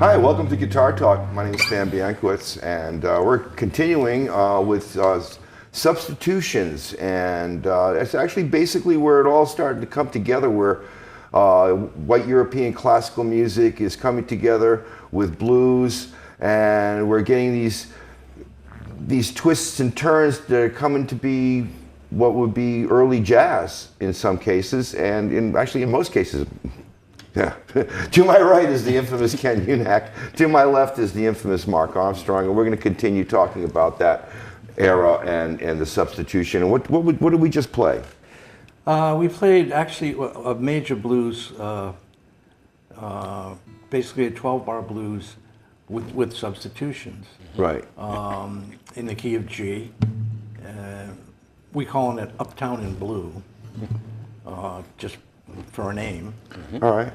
Hi, welcome to Guitar Talk. My name is Stan Biankiewicz, and we're continuing with substitutions, and it's actually basically where it all started to come together, where white European classical music is coming together with blues, and we're getting these twists and turns that are coming to be what would be early jazz in some cases, and actually in most cases. Yeah. To my right is the infamous Ken Unack. To my left is the infamous Mark Armstrong, and we're going to continue talking about that era and the substitution. And what did we just play? We played actually a major blues, basically a 12-bar blues with substitutions. Right. In the key of G. We call it Uptown in Blue, just for a name. All right.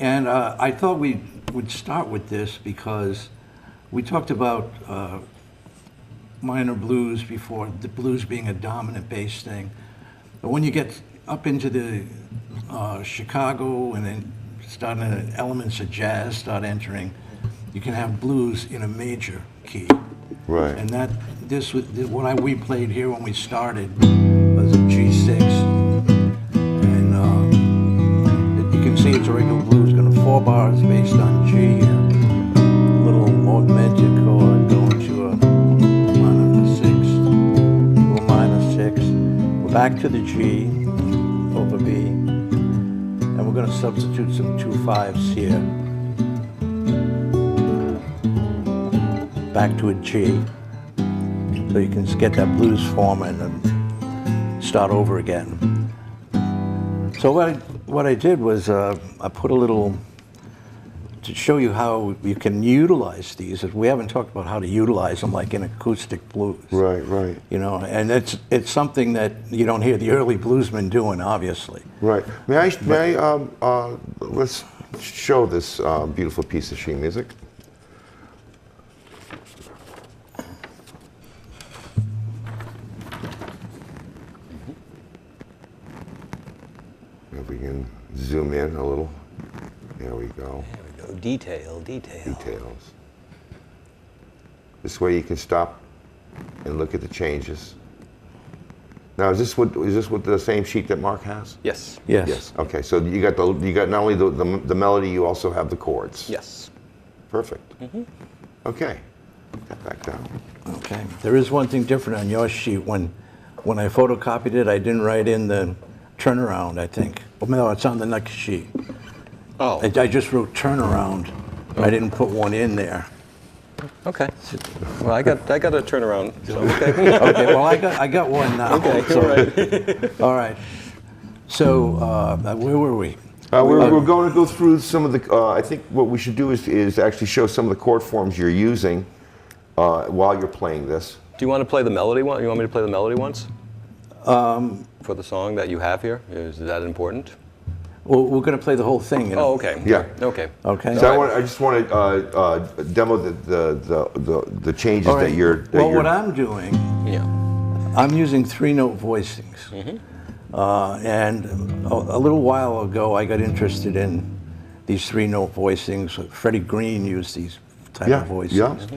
And I thought we would start with this because we talked about minor blues before, the blues being a dominant bass thing. But when you get up into the Chicago and then elements of jazz start entering, you can have blues in a major key. Right. And what we played here when we started was a G6. And you can see it's a regular blues, got 4 bars based on G here. A little augmented chord going to a minor 6, to a minor 6. We're back to the G over B. And we're going to substitute some 2 5s here. Back to a G, so you can get that blues form and start over again. So what I did was I put a little, to show you how you can utilize these. We haven't talked about how to utilize them like in acoustic blues. Right, right. You know, and it's something that you don't hear the early bluesmen doing, obviously. Right. Let's show this beautiful piece of sheet music. If we can zoom in a little. There we go. There we go. Detail. Details. This way you can stop and look at the changes. Now, is this what the same sheet that Mark has? Yes. Yes. Yes. Okay. So you got not only the melody, you also have the chords. Yes. Perfect. Okay. Put that back down. Okay. There is one thing different on your sheet. When I photocopied it, I didn't write in the turnaround, I think. Oh, no, it's on the next sheet. Oh. I just wrote turnaround. I didn't put one in there. Okay. Well, I got a turnaround. So okay. Okay. Well, I got one now. Okay. So, All right. all right. So where were we? We're going to go through some of the. I think what we should do is actually show some of the chord forms you're using while you're playing this. Do you want to play the melody one? You want me to play the melody once? For the song that you have here? Is that important? Well, we're going to play the whole thing. You know? Oh, okay. Yeah. Okay. Okay. So I just want to demo the changes All right. that you're. What I'm doing, Yeah. I'm using 3-note voicings. And a little while ago, I got interested in these 3-note voicings. Freddie Green used these type of voicings.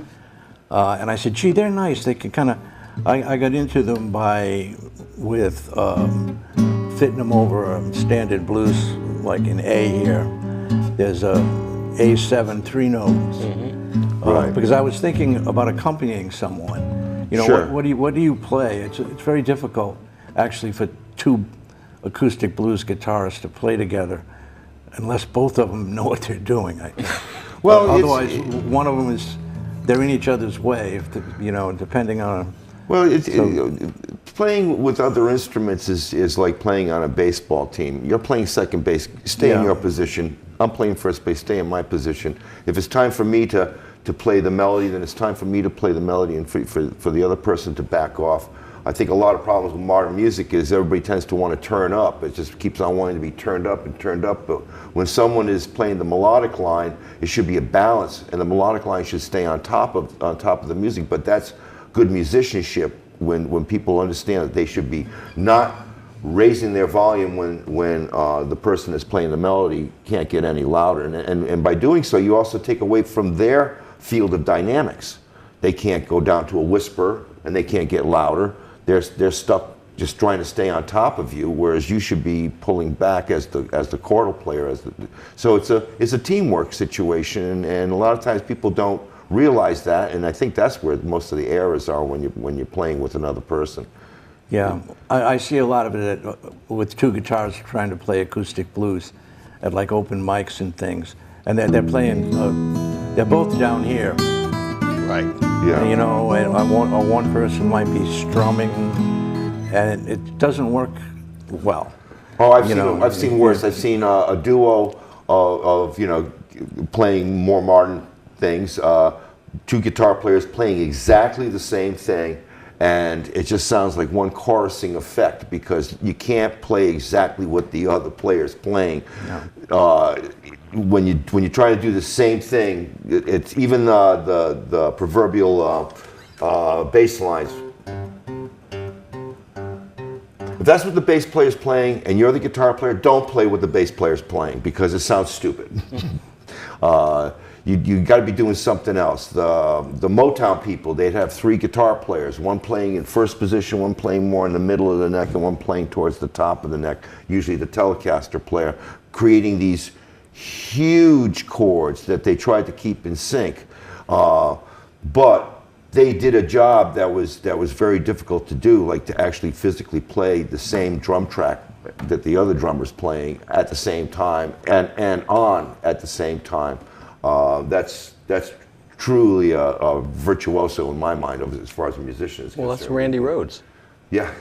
Yeah. And I said, gee, they're nice. They can kind of, I got into them with fitting them over a standard blues, like in A here. There's a A7 3 notes. Right. Because I was thinking about accompanying someone. You know, Sure. what do you play? It's very difficult, actually, for 2 acoustic blues guitarists to play together, unless both of them know what they're doing, I think. Well, otherwise, one of them they're in each other's way, depending on. Well, playing with other instruments is like playing on a baseball team. You're playing second base, stay in your position. I'm playing first base, stay in my position. If it's time for me to play the melody, then it's time for me to play the melody and for the other person to back off. I think a lot of problems with modern music is everybody tends to want to turn up. It just keeps on wanting to be turned up and turned up. But when someone is playing the melodic line, it should be a balance, and the melodic line should stay on top of the music. But that's good musicianship when people understand that they should be not raising their volume when the person that's playing the melody can't get any louder. And by doing so, you also take away from their field of dynamics. They can't go down to a whisper, and they can't get louder. They're stuck just trying to stay on top of you, whereas you should be pulling back as the chordal player. So it's a teamwork situation, and a lot of times people don't realize that, and I think that's where most of the errors are when you're playing with another person. Yeah, I see a lot of it with two guitars trying to play acoustic blues at like open mics and things, and they're playing. They're both down here. Right. Yeah. You know, and one person might be strumming, and it doesn't work well. Oh, I've seen worse. I've seen a duo of playing more modern things. Two guitar players playing exactly the same thing, and it just sounds like one chorusing effect because you can't play exactly what the other player's playing. No. When you try to do the same thing, it's even the proverbial bass lines. If that's what the bass player's playing and you're the guitar player, don't play what the bass player's playing because it sounds stupid. You got to be doing something else. The Motown people, they'd have three guitar players, one playing in first position, one playing more in the middle of the neck, and one playing towards the top of the neck, usually the Telecaster player, creating these huge chords that they tried to keep in sync. But they did a job that was very difficult to do, like to actually physically play the same drum track that the other drummer's playing at the same time and on at the same time. That's truly a virtuoso in my mind as far as a musician is concerned. Well, that's Randy Rhoads. Yeah.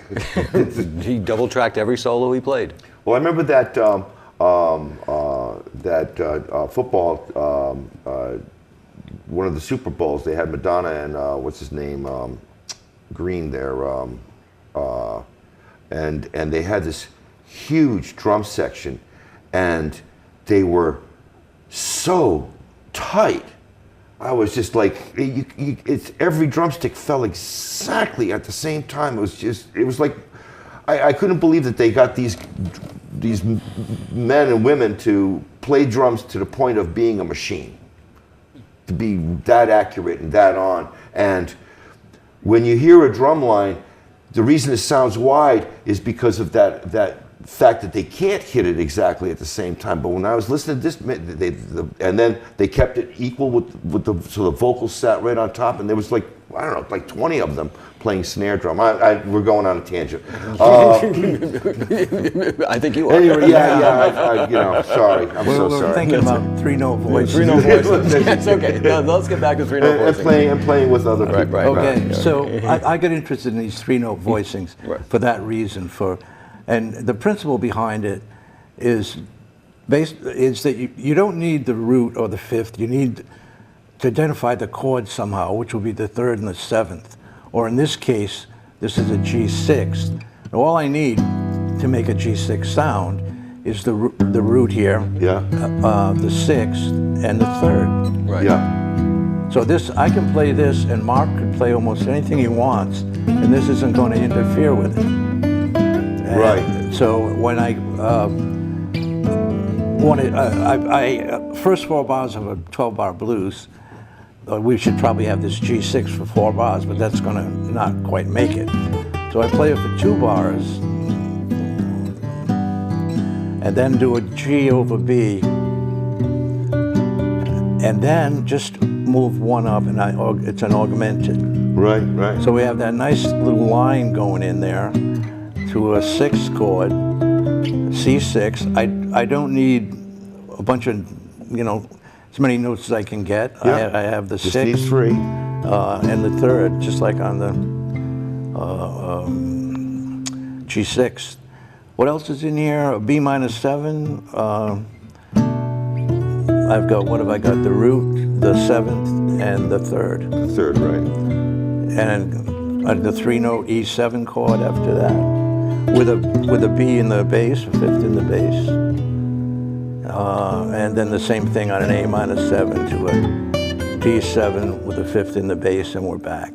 He double-tracked every solo he played. Well, I remember that football, one of the Super Bowls, they had Madonna and what's his name, Green there, and they had this huge drum section, and they were so tight. I was just like, it's every drumstick fell exactly at the same time. It was like, I couldn't believe that they got these men and women to play drums to the point of being a machine, to be that accurate and that on. And when you hear a drum line, the reason it sounds wide is because of that fact that they can't hit it exactly at the same time. But when I was listening to this, and then they kept it equal so the vocals sat right on top, and there was like, I don't know, like 20 of them playing snare drum. We're going on a tangent. I think you are. Anyway, sorry. I'm so sorry. We're thinking about three-note voices. Three-note voices. That's okay. No, let's get back to three-note voicing. And playing with other people. Right. Okay, so I got interested in these three-note voicings for that reason. And the principle behind it is that you don't need the root or the fifth. You need to identify the chord somehow, which will be the third and the seventh. Or in this case, this is a G6. And all I need to make a G6 sound is the root here, the sixth, and the third. Right. Yeah. So I can play this, and Mark can play almost anything he wants, and this isn't going to interfere with it. Right. So when first 4 bars of a 12-bar blues, we should probably have this G6 for 4 bars, but that's going to not quite make it. So I play it for 2 bars, and then do a G over B, and then just move one up, and it's an augmented. Right. So we have that nice little line going in there to a 6th chord, C6. I don't need a bunch of, as many notes as I can get. Yeah. I have the Just 6th these 3. and the 3rd, just like on the G6. What else is in here? A B minor 7. I've got, what have I got? The root, the 7th, and the 3rd. The 3rd, right. And the 3-note E7 chord after that, with a B in the bass, a 5th in the bass, and then the same thing on an A minor 7 to a D7 with a 5th in the bass, and we're back.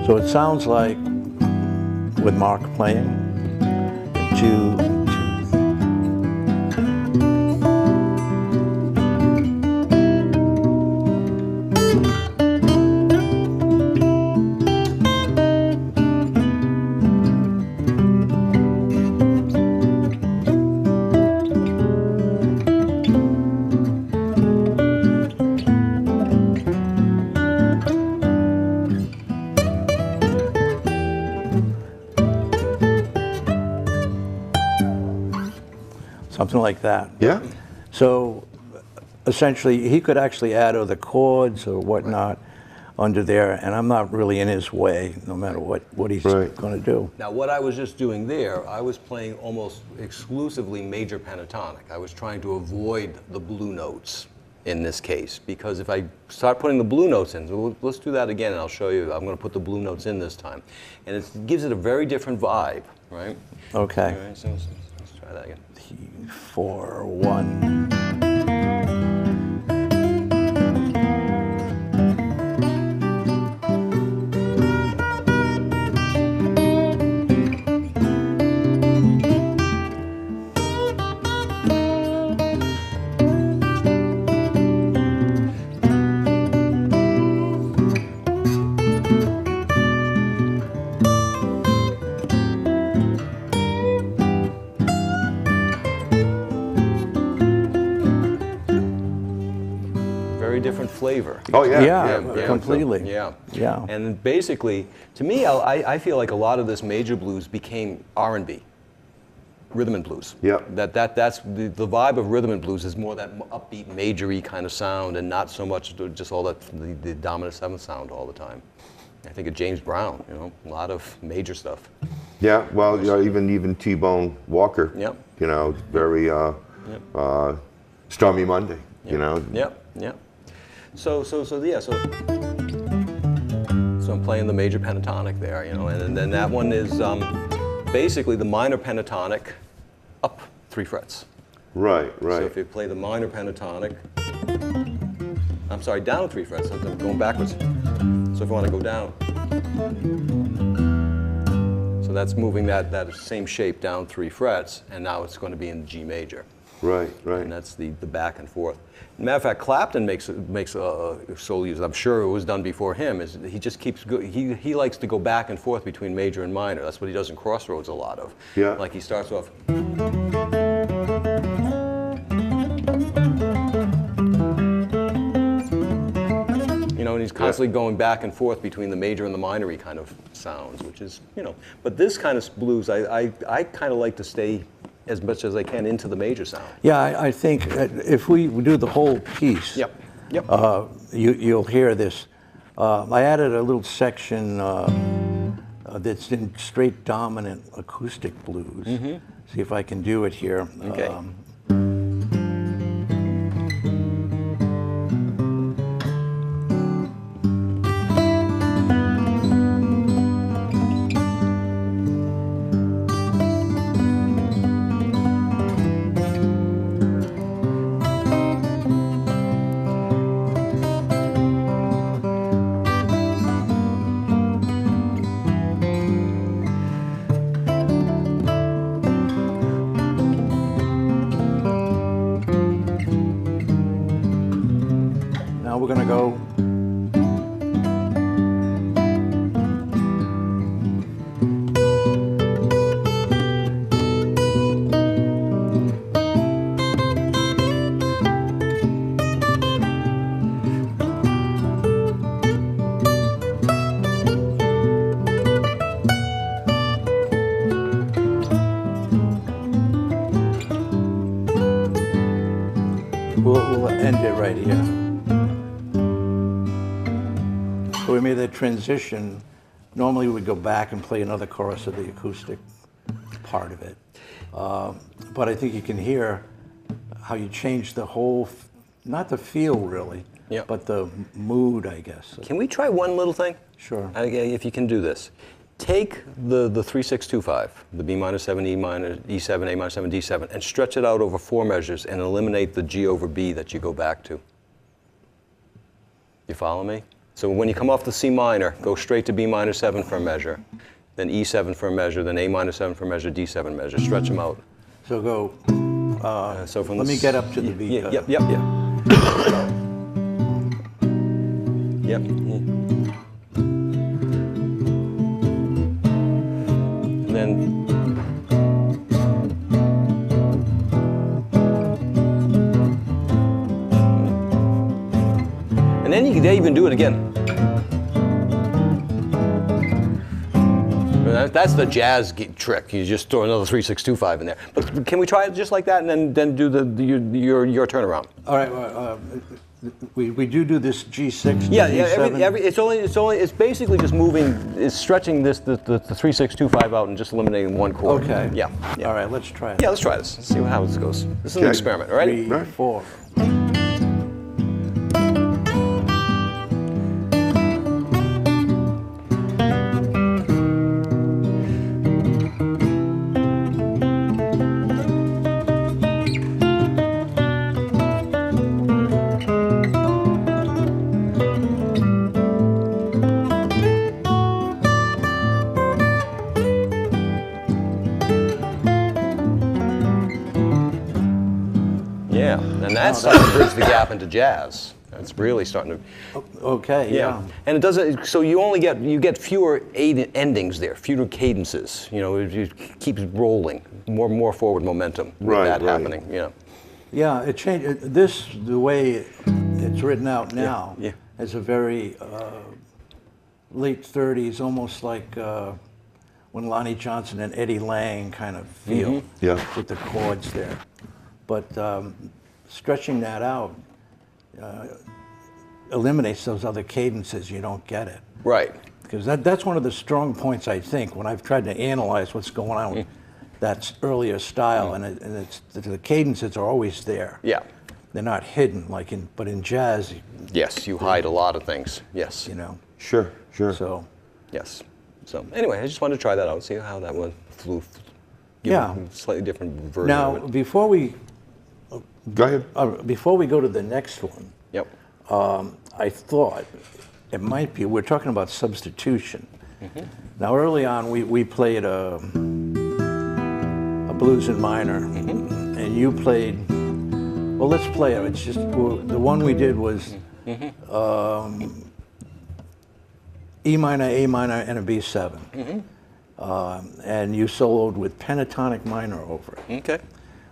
So it sounds like with Mark playing. 2. Something like that. Yeah. So essentially, he could actually add other chords or whatnot under there, and I'm not really in his way, no matter what he's Right. going to do. Now, what I was just doing there, I was playing almost exclusively major pentatonic. I was trying to avoid the blue notes in this case, because if I start putting the blue notes in, let's do that again, and I'll show you. I'm going to put the blue notes in this time, and it gives it a very different vibe, right? Okay. All right, so let's try that again. 4, 1. Very different flavor. Oh yeah. Yeah, very much so. completely. Yeah. Yeah. And basically, to me, I feel like a lot of this major blues became R&B, rhythm and blues. Yeah. That's the vibe of rhythm and blues is more that upbeat, majory kind of sound, and not so much just all that the dominant seventh sound all the time. I think of James Brown, you know, a lot of major stuff. Yeah. Well, you know, even T-Bone Walker. Yep. You know, very Stormy Monday. Yep. You know. Yep. Yep. So I'm playing the major pentatonic there, you know, and then that one is basically the minor pentatonic up 3 frets. Right. Right. So if you play the minor pentatonic, I'm sorry, down 3 frets. I'm going backwards. So if you want to go down, so that's moving that same shape down 3 frets, and now it's going to be in G major. Right. Right. And that's the back and forth. Matter of fact, Clapton makes a solo use. I'm sure it was done before him. Is he just keeps he likes to go back and forth between major and minor. That's what he does in Crossroads a lot of. Yeah. Like he starts off. You know, and he's constantly going back and forth between the major and the minor kind of sounds, which is, you know. But this kind of blues, I kind of like to stay as much as I can into the major sound. Yeah, I think if we do the whole piece, Yep. Yep. You'll hear this. I added a little section that's in straight dominant acoustic blues. See if I can do it here. Okay. Now we're going to go. We'll end it right here. So we made that transition. Normally we'd go back and play another chorus of the acoustic part of it. But I think you can hear how you change the whole, not the feel really, Yep. but the mood, I guess. Can we try one little thing? Sure. If you can do this. Take the 3-6-2-5, the B minor 7, E minor, E7, A minor 7, D7, and stretch it out over 4 measures and eliminate the G over B that you go back to. You follow me? So when you come off the C minor, go straight to B minor 7 for a measure. then E7 for a measure, then A minor 7 for a measure, D7 measure. Stretch them out. So go. So from Let me s- get up to the beat. Yeah, yep. Yep. And then. And then you can even do it again. That's the jazz trick. You just throw another 3-6-2-5 in there. But can we try it just like that, and then do your turnaround? All right. We do this G6. Yeah, to yeah. G7. It's basically just moving. It's stretching the 3-6-2-5 out and just eliminating one chord. Okay. Yeah. All right. Let's try it. Yeah. Let's try this. Let's see how this goes. This is an Okay. experiment. All right. 3, 4. Yeah. And that's starting to bridge the gap into jazz. That's really starting to. Okay. Yeah. And it doesn't. So you get fewer endings there, fewer cadences. You know, it keeps rolling, more forward momentum with Right, that right. happening. You know. Yeah. It changed. The way it's written out now yeah. is a very late 30s, almost like when Lonnie Johnson and Eddie Lang kind of feel Yeah. with the chords there. But stretching that out eliminates those other cadences. You don't get it. Right. Because that's one of the strong points, I think, when I've tried to analyze what's going on with that earlier style, and it's the cadences are always there. Yeah. They're not hidden but in jazz, Yes, you hide a lot of things. Yes. you know. Sure, sure. So Yes. So anyway, I just wanted to try that out, see how that one flew. Give Yeah. a slightly different version now of it. before we Go ahead. go to the next one, Yep. I thought it might be we're talking about substitution. Now early on we played a blues in minor, and you played. Well, let's play it. It's just the one we did was E minor, A minor, and a B7. And you soloed with pentatonic minor over it. Okay.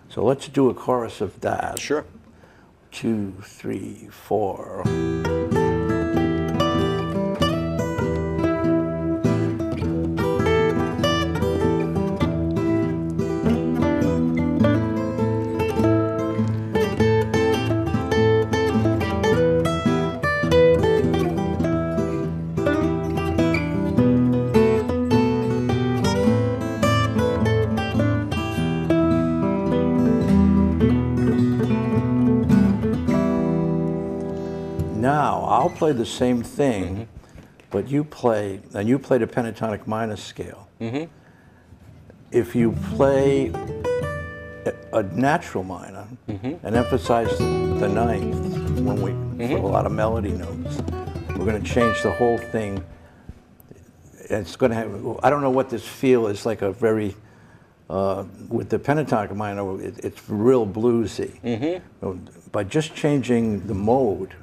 So let's do a chorus of that. Sure. 2, 3, 4. Now, I'll play the same thing, but you played a pentatonic minor scale. If you play a natural minor and emphasize the ninth when we put a lot of melody notes, we're going to change the whole thing. It's going to have, I don't know what this feel is like, a very, with the pentatonic minor, it's real bluesy. By just changing the mode,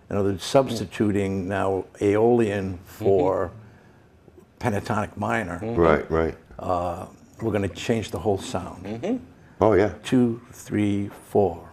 in other words, substituting now Aeolian for pentatonic minor, Right, right. we're going to change the whole sound. Oh, yeah. 2, 3, 4.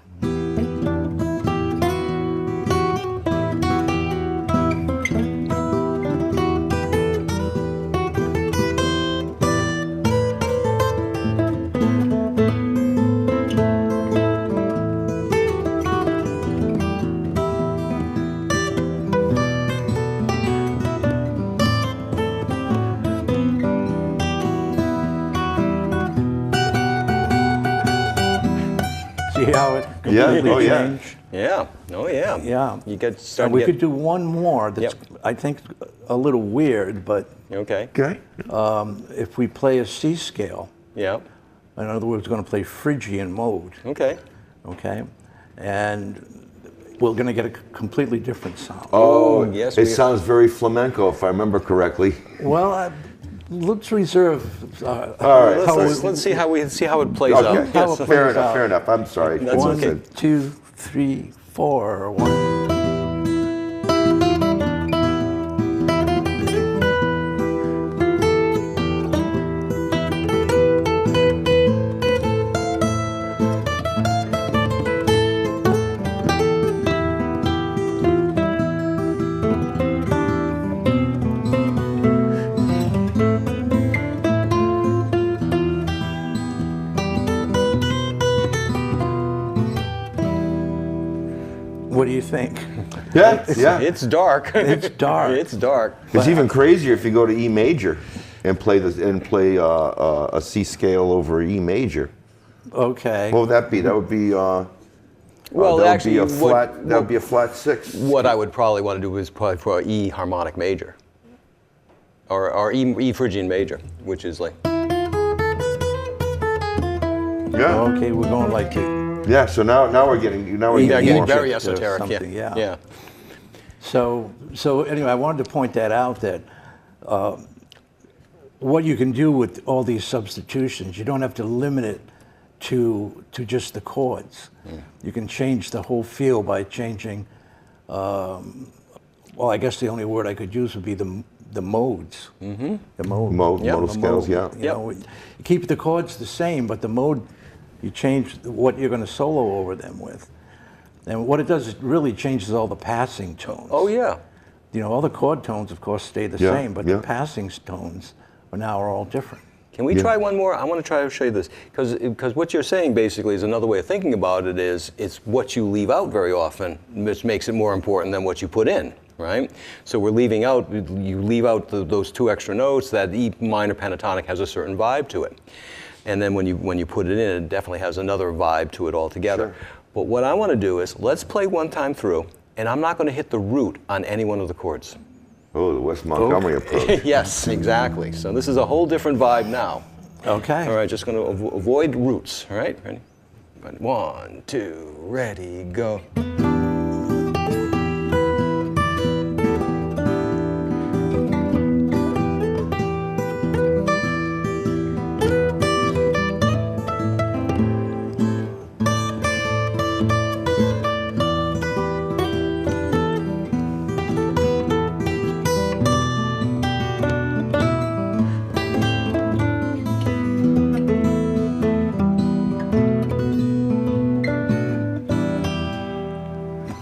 See how it completely oh, yeah. changed? Yeah. Oh, yeah. Yeah. You get And started. we could do one more that's, I think, a little weird, but Okay. Okay. if we play a C scale, Yeah. in other words, we're going to play Phrygian mode, Okay. okay? And we're going to get a completely different sound. Oh, yes, it we- sounds very flamenco, if I remember correctly. Well, let's reserve. All right. Let's see how it plays Okay, out. How it fair plays enough, out. fair enough. I'm sorry. That's One, okay. 2, 3, 4. 1. What do you think? Yeah, yeah. It's dark. It's dark. It's dark. It's even crazier if you go to E major and play a C scale over E major. Okay. What would that be? That would be Well, that actually, would be a flat. That would be a flat 6. What I would probably want to do is probably for an E harmonic major, or E Phrygian major, which is like. Yeah. Okay, we're going like the. Yeah. So now we're getting Yeah, getting more. very Egypt or esoteric. something, yeah. Yeah. So anyway, I wanted to point that out that what you can do with all these substitutions, you don't have to limit it to just the chords. You can change the whole feel by changing. Well, I guess the only word I could use would be the modes. Mm-hmm. The mode. Modal The scales. mode. Yeah. You know, you keep the chords the same, but the mode, you change what you're going to solo over them with. And what it does, it really changes all the passing tones. Oh yeah. You know, all the chord tones, of course, stay the Yeah, same, but yeah. the passing tones are all different. Can we try one more? I want to try to show you this because what you're saying basically is another way of thinking about it is it's what you leave out very often, which makes it more important than what you put in, right? So you leave out those 2 extra notes. That E minor pentatonic has a certain vibe to it, and then when you put it in, it definitely has another vibe to it altogether. Sure. But what I want to do is let's play one time through, and I'm not going to hit the root on any one of the chords. Oh, the West Montgomery approach. Yes, exactly. So this is a whole different vibe now. Okay. All right, just going to avoid roots. All right, ready? 1, 2, ready, go.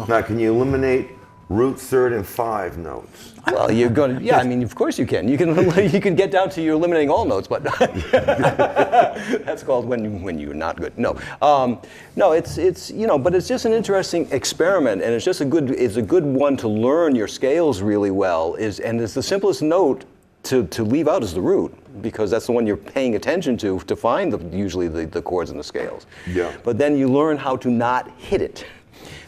Now, can you eliminate root, 3rd, and 5 notes? Well, you're going to, yeah, I mean, of course you can. You can get down to you're eliminating all notes, but that's called when you're not good. No, no, it's but it's just an interesting experiment, and it's a good one to learn your scales really well. And it's the simplest note to leave out is the root, because that's the one you're paying attention to find usually the chords and the scales. Yeah. But then you learn how to not hit it.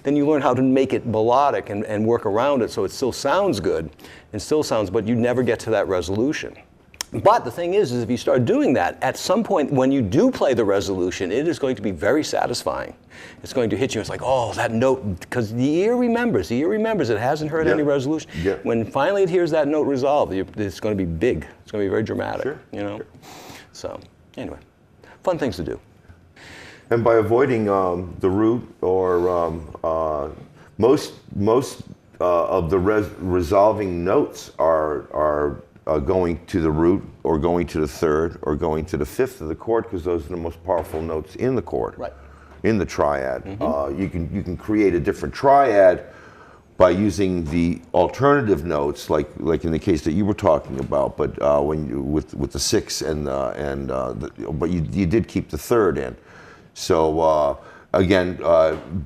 Then you learn how to make it melodic and work around it so it still sounds good but you never get to that resolution. But the thing is if you start doing that, at some point when you do play the resolution, it is going to be very satisfying. It's going to hit you, it's like, oh, that note, because the ear remembers, it hasn't heard any resolution. Yeah. When finally it hears that note resolved, it's going to be big, it's going to be very dramatic, Sure. Sure. So, anyway, fun things to do. And by avoiding the root or most of the resolving notes are going to the root or going to the 3rd or going to the 5th of the chord, because those are the most powerful notes in the chord, Right. in the triad. You can create a different triad by using the alternative notes, like in the case that you were talking about, but with the 6 but you did keep the 3rd in. So again,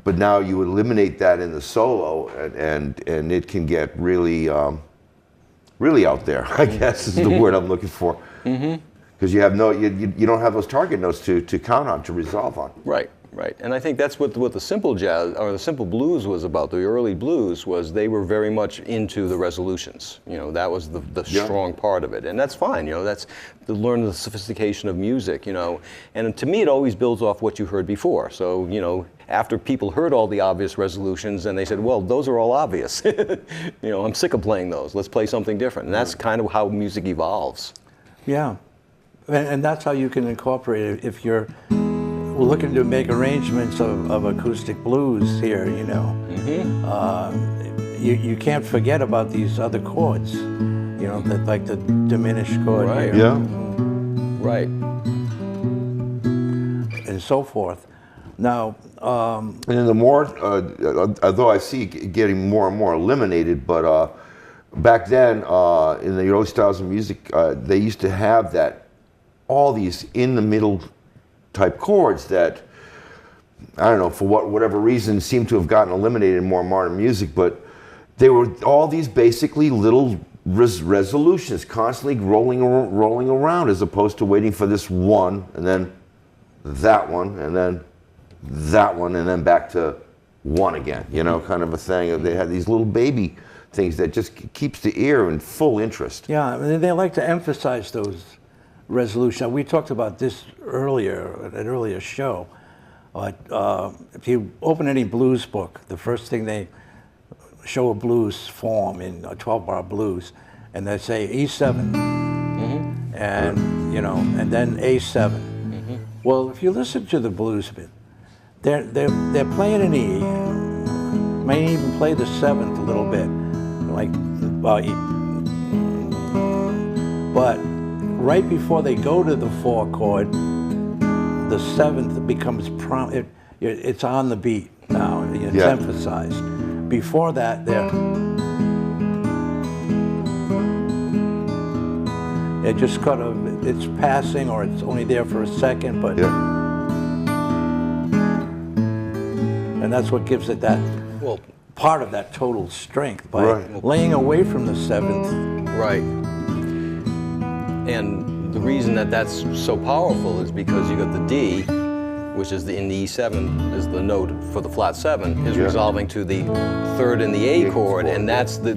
but now you eliminate that in the solo, and it can get really out there, I guess is the word I'm looking for. Because you don't have those target notes to count on, to resolve on. Right. Right, and I think that's what the simple jazz or the simple blues was about. The early blues was they were very much into the resolutions. That was the strong part of it, and that's fine. That's to learn the sophistication of music. And to me, it always builds off what you heard before. So after people heard all the obvious resolutions, and they said, well, those are all obvious. I'm sick of playing those. Let's play something different, and that's kind of how music evolves. Yeah, and that's how you can incorporate it if you're looking to make arrangements of acoustic blues here, you know. You can't forget about these other chords, you know, that, like the diminished chord Right. here. Yeah. Right. And so forth. Now, And then the more, although I see it getting more and more eliminated, but back then in the early styles of music, they used to have that, all these in the middle type chords that, I don't know, for whatever reason, seem to have gotten eliminated in more modern music, but they were all these basically little resolutions, constantly rolling around, as opposed to waiting for this one, and then that one, and then that one, and then back to one again, you know, kind of a thing. They had these little baby things that just keeps the ear in full interest. yeah, they like to emphasize those resolutions. We talked about this earlier, at an earlier show. But if you open any blues book, the first thing they show a blues form in a 12-bar blues, and they say E7, and you know, and then A7. Well, if you listen to the bluesmen, they're playing an E, may even play the seventh a little bit, like but right before they go to the 4 chord, the seventh becomes it's on the beat now. It's emphasized. Before that, it just kind of, it's passing, or it's only there for a second, but and that's what gives it that part of that total strength by laying away from the seventh. Right. And the reason that that's so powerful is because you got the D, which is in the E7, is the note for the flat 7, is resolving to the 3rd in the A chord, and that's the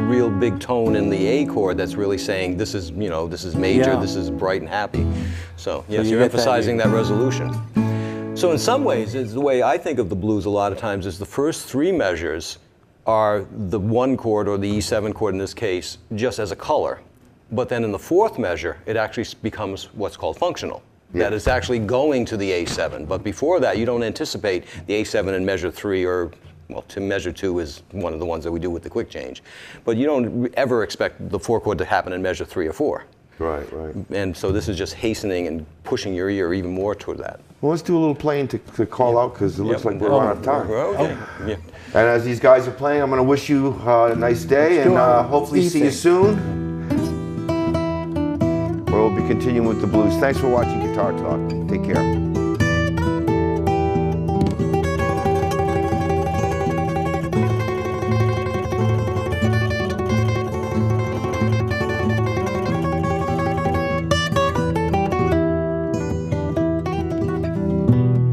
real big tone in the A chord that's really saying this is, you know, this is major, this is bright and happy. So yes, you're emphasizing that resolution. So in some ways, it's the way I think of the blues a lot of times is the first 3 measures are the 1 chord, or the E7 chord in this case, just as a color. But then in the 4th measure, it actually becomes what's called functional. That it's actually going to the A7. But before that, you don't anticipate the A7 in measure 3, or, well, to measure 2 is one of the ones that we do with the quick change. But you don't ever expect the 4 chord to happen in measure 3 or 4. Right, right. And so this is just hastening and pushing your ear even more toward that. Well, let's do a little playing to call out, because it looks like we're out of time. Okay. Yeah. And as these guys are playing, I'm going to wish you a nice day, and hopefully see you soon. We'll be continuing with the blues. Thanks for watching Guitar Talk. Take care.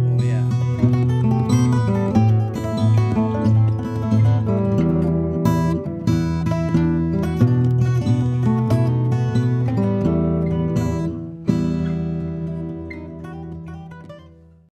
Oh yeah.